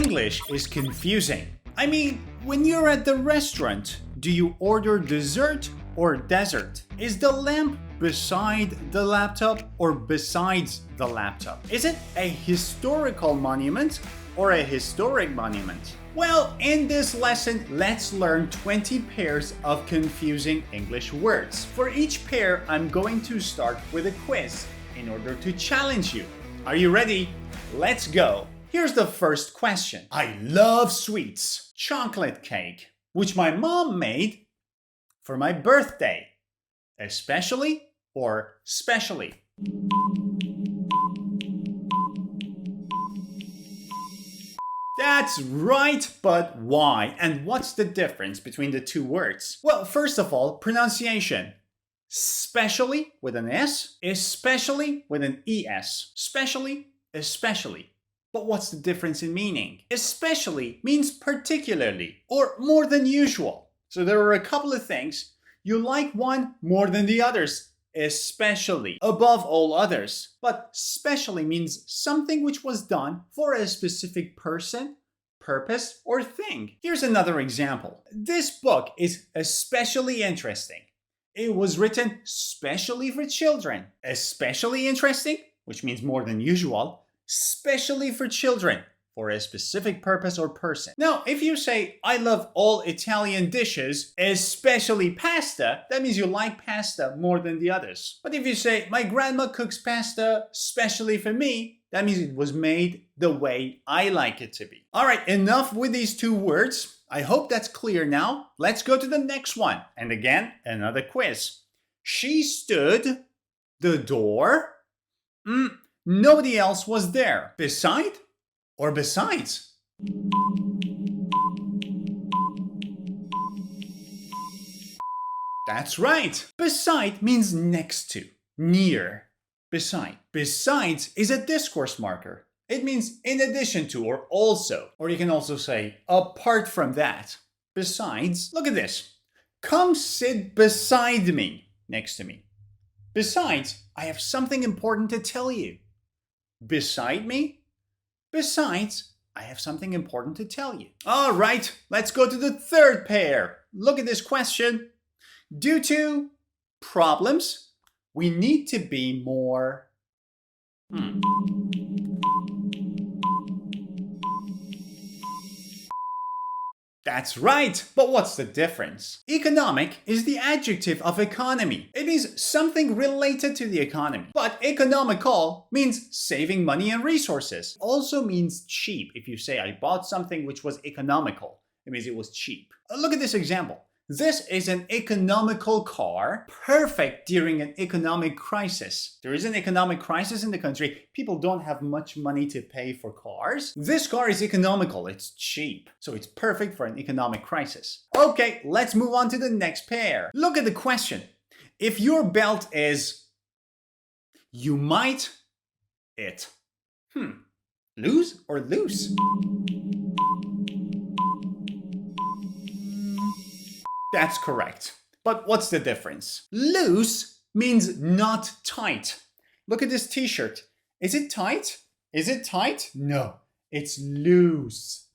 English is confusing. I mean, when you're at the restaurant, do you order dessert or dessert? Is the lamp beside the laptop or besides the laptop? Is it a historical monument or a historic monument? Well, in this lesson, let's learn 20 pairs of confusing English words. For each pair, I'm going to start with a quiz in order to challenge you. Are you ready? Let's go. Here's the first question. I love sweets. Chocolate cake, which my mom made for my birthday. Especially or specially? That's right, but why? And what's the difference between the two words? Well, first of all, pronunciation. Specially with an S, especially with an ES. Specially, especially. But what's the difference in meaning? Especially means particularly or more than usual. So there are a couple of things. You like one more than the others, especially above all others. But specially means something which was done for a specific person, purpose, or thing. Here's another example. This book is especially interesting. It was written specially for children. Especially interesting, which means more than usual, specially for children, for a specific purpose or person. Now, if you say, I love all Italian dishes, especially pasta, that means you like pasta more than the others. But if you say, my grandma cooks pasta specially for me, that means it was made the way I like it to be. All right, enough with these two words. I hope that's clear now. Let's go to the next one. And again, another quiz. She stood the door. Nobody else was there. Beside or besides? That's right. Beside means next to, near, beside. Besides is a discourse marker. It means in addition to or also. Or you can also say apart from that. Besides, look at this. Come sit beside me, next to me. Besides, I have something important to tell you. Beside me? Besides, I have something important to tell you. All right, let's go to the third pair. Look at this question. Due to problems, we need to be more... That's right, but what's the difference? Economic is the adjective of economy. It means something related to the economy. But economical means saving money and resources. Also means cheap. If you say, I bought something which was economical, it means it was cheap. Look at this example. This is an economical car, perfect during an economic crisis. There is an economic crisis in the country. People don't have much money to pay for cars. This car is economical. It's cheap. So it's perfect for an economic crisis. Okay, let's move on to the next pair. Look at the question. If your belt is, you might, it. Lose or loose? That's correct. But what's the difference? Loose means not tight. Look at this t-shirt. Is it tight? Is it tight? No, it's loose.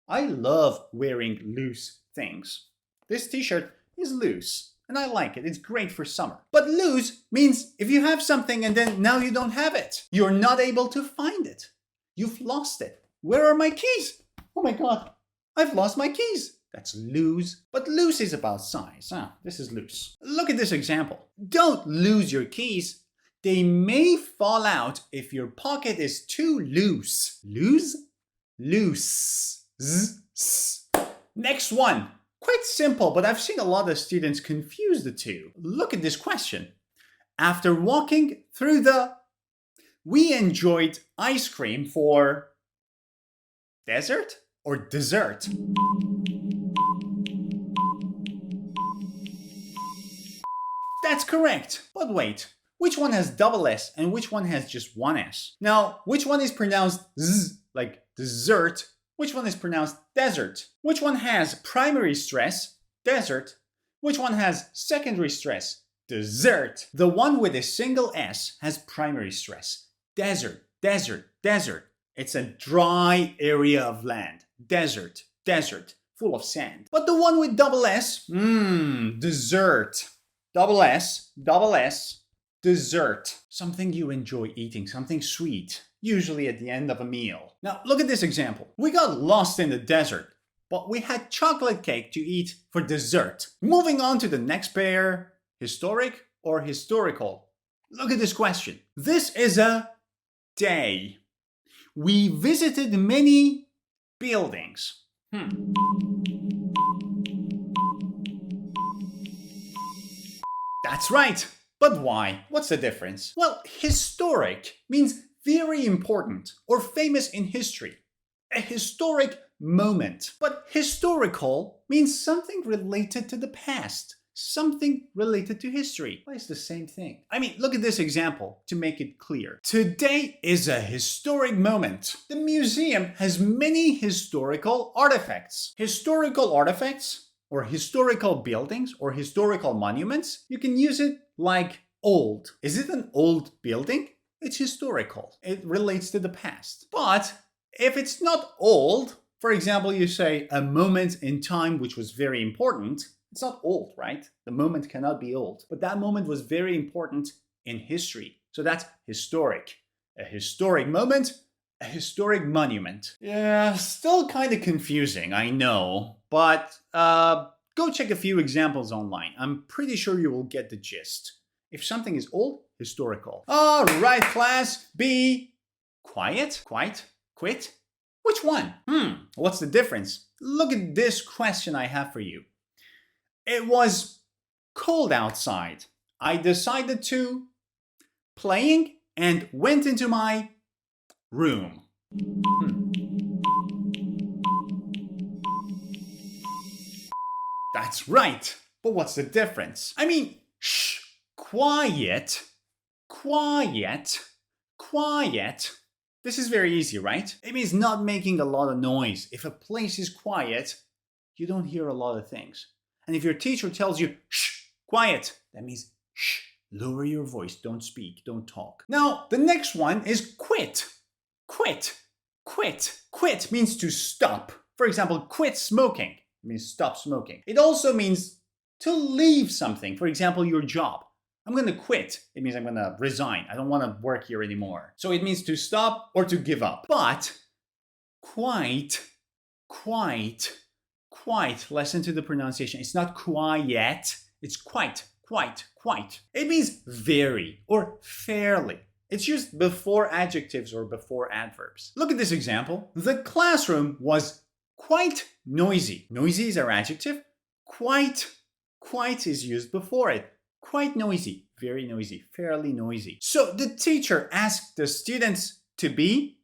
I love wearing loose things. This t-shirt is loose and I like it. It's great for summer. But loose means if you have something and then now you don't have it. You're not able to find it. You've lost it. Where are my keys? Oh my God, I've lost my keys. That's loose, but loose is about size. This is loose. Look at this example. Don't lose your keys. They may fall out if your pocket is too loose. Loose? Loose. Next one. Quite simple, but I've seen a lot of students confuse the two. Look at this question. After walking through we enjoyed ice cream for desert or dessert? That's correct. But wait, which one has double S and which one has just one S? Now, which one is pronounced Z, like dessert? Which one is pronounced desert? Which one has primary stress, desert? Which one has secondary stress, dessert? The one with a single S has primary stress, desert, desert, desert. It's a dry area of land. Desert, desert, full of sand. But the one with double S, dessert. Double S, dessert. Something you enjoy eating, something sweet, usually at the end of a meal. Now, look at this example. We got lost in the desert, but we had chocolate cake to eat for dessert. Moving on to the next pair, historic or historical. Look at this question. This is a day. We visited many buildings. That's right. But why? What's the difference? Well, historic means very important or famous in history. A historic moment. But historical means something related to the past. Something related to history. Well, it's the same thing. I mean, look at this example to make it clear. Today is a historic moment. The museum has many historical artifacts. Historical artifacts, or historical buildings, or historical monuments, you can use it like old. Is it an old building? It's historical. It relates to the past. But if it's not old, for example, you say a moment in time which was very important, it's not old, right? The moment cannot be old. But that moment was very important in history. So that's historic. A historic moment, a historic monument. Yeah, still kind of confusing, I know. But go check a few examples online. I'm pretty sure you will get the gist. If something is old, historical. All right, class, be quiet, quit. Which one? What's the difference? Look at this question I have for you. It was cold outside. I decided to playing and went into my room. That's right. But what's the difference? I mean, shh, quiet. This is very easy, right? It means not making a lot of noise. If a place is quiet, you don't hear a lot of things. And if your teacher tells you, shh, quiet, that means, shh, lower your voice, don't speak, don't talk. Now, the next one is quit. Quit means to stop. For example, quit smoking. It means stop smoking. It also means to leave something. For example, your job. I'm going to quit. It means I'm going to resign. I don't want to work here anymore. So it means to stop or to give up. But quite, listen to the pronunciation. It's not quiet. It's quite. It means very or fairly. It's used before adjectives or before adverbs. Look at this example. The classroom was quite noisy. Noisy is our adjective. Quite is used before it. Quite noisy, very noisy, fairly noisy. So the teacher asked the students to be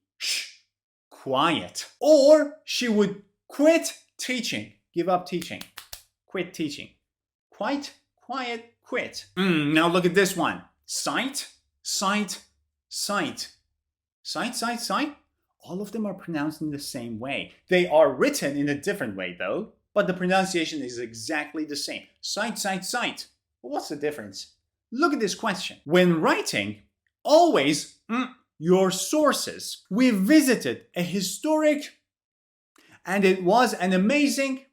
quiet. Or she would quit teaching, give up teaching, quit teaching. Quite, quiet, quit. Now look at this one. Sight. All of them are pronounced in the same way. They are written in a different way though, but the pronunciation is exactly the same. Sight. What's the difference? Look at this question. When writing, always your sources. We visited a historic and it was an amazing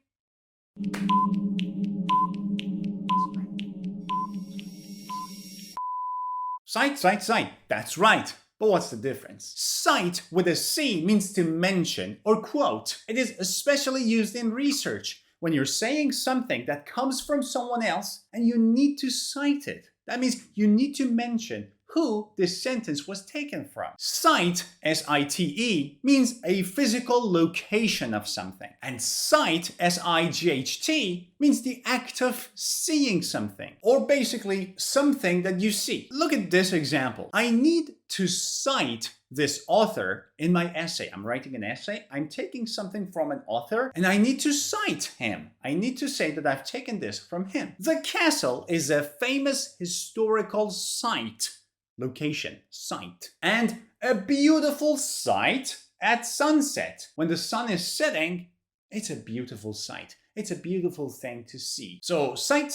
Sight. That's right. But what's the difference? Cite with a C means to mention or quote. It is especially used in research when you're saying something that comes from someone else and you need to cite it. That means you need to mention who this sentence was taken from. Site, S-I-T-E, means a physical location of something. And sight, S-I-G-H-T, means the act of seeing something. Or basically, something that you see. Look at this example. I need to cite this author in my essay. I'm writing an essay. I'm taking something from an author and I need to cite him. I need to say that I've taken this from him. The castle is a famous historical site. Location, site. And a beautiful sight at sunset. When the sun is setting, it's a beautiful sight. It's a beautiful thing to see. So sight.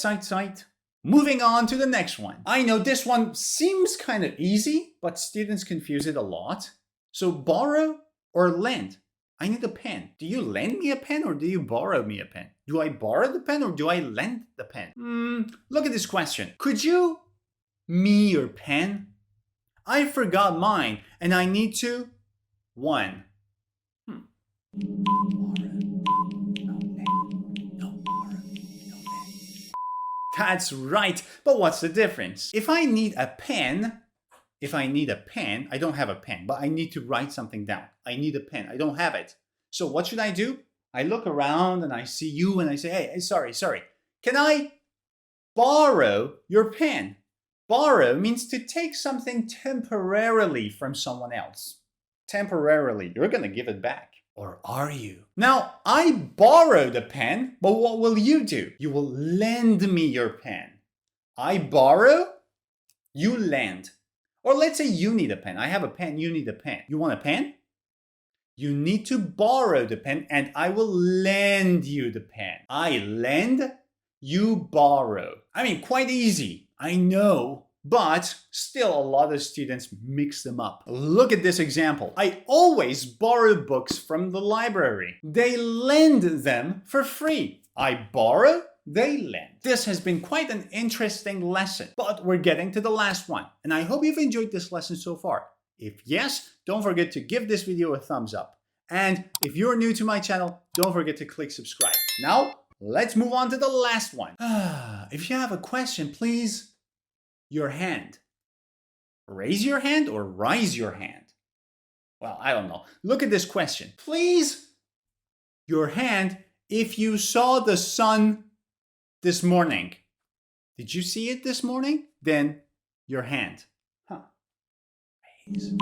Moving on to the next one. I know this one seems kind of easy, but students confuse it a lot. So borrow or lend. I need a pen. Do you lend me a pen or do you borrow me a pen? Do I borrow the pen or do I lend the pen? Look at this question. Could you me your pen? I forgot mine and I need to 1. That's right, but what's the difference? If I need a pen, I don't have a pen, but I need to write something down. I need a pen, I don't have it. So what should I do? I look around and I see you and I say, hey, sorry, can I borrow your pen? Borrow means to take something temporarily from someone else. Temporarily, you're gonna give it back. Or are you? Now, I borrowed a pen, but what will you do? You will lend me your pen. I borrow, you lend. Or let's say you need a pen. I have a pen, you need a pen. You want a pen? You need to borrow the pen and I will lend you the pen. I lend, you borrow. I mean, quite easy, I know. But still a lot of students mix them up. Look at this example. I always borrow books from the library. They lend them for free. I borrow, they lend. This has been quite an interesting lesson, but we're getting to the last one. And I hope you've enjoyed this lesson so far. If yes, don't forget to give this video a thumbs up. And if you're new to my channel, don't forget to click subscribe. Now, let's move on to the last one. If you have a question, please your hand. Raise your hand or rise your hand? Well, I don't know. Look at this question. Please your hand if you saw the sun this morning. Did you see it this morning? Then your hand. Raise.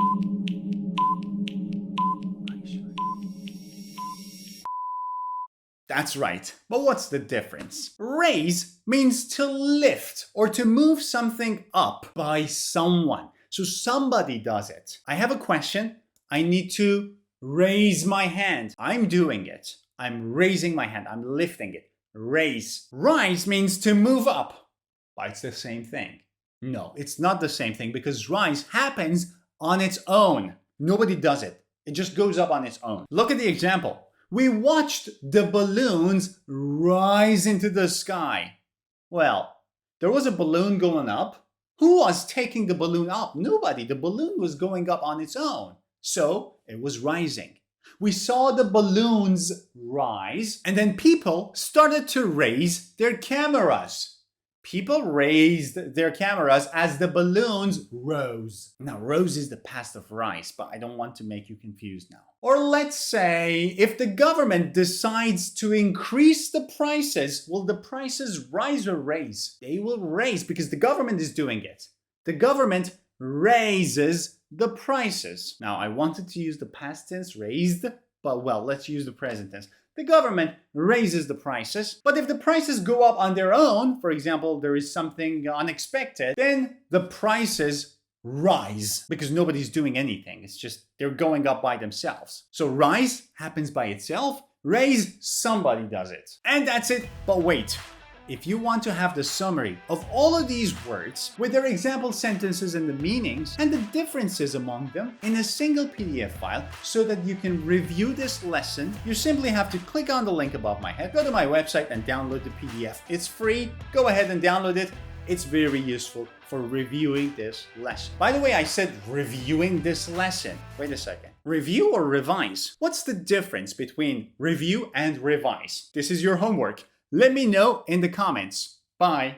That's right. But what's the difference? Raise means to lift or to move something up by someone. So somebody does it. I have a question. I need to raise my hand. I'm doing it. I'm raising my hand. I'm lifting it. Raise. Rise means to move up. But it's the same thing. No, it's not the same thing because rise happens on its own. Nobody does it. It just goes up on its own. Look at the example. We watched the balloons rise into the sky. Well, there was a balloon going up. Who was taking the balloon up? Nobody. The balloon was going up on its own. So it was rising. We saw the balloons rise, and then people started to raise their cameras. People raised their cameras as the balloons rose. Now, rose is the past of rise, but I don't want to make you confused now. Or let's say if the government decides to increase the prices, will the prices rise or raise? They will raise because the government is doing it. The government raises the prices. Now, I wanted to use the past tense raised, but well, let's use the present tense. The government raises the prices, but if the prices go up on their own, for example, there is something unexpected, then the prices rise because nobody's doing anything. It's just they're going up by themselves. So rise happens by itself, raise, somebody does it. And that's it, but wait. If you want to have the summary of all of these words with their example sentences and the meanings and the differences among them in a single PDF file so that you can review this lesson, you simply have to click on the link above my head, go to my website and download the PDF. It's free. Go ahead and download it. It's very useful for reviewing this lesson. By the way, I said reviewing this lesson. Wait a second. Review or revise? What's the difference between review and revise? This is your homework. Let me know in the comments. Bye.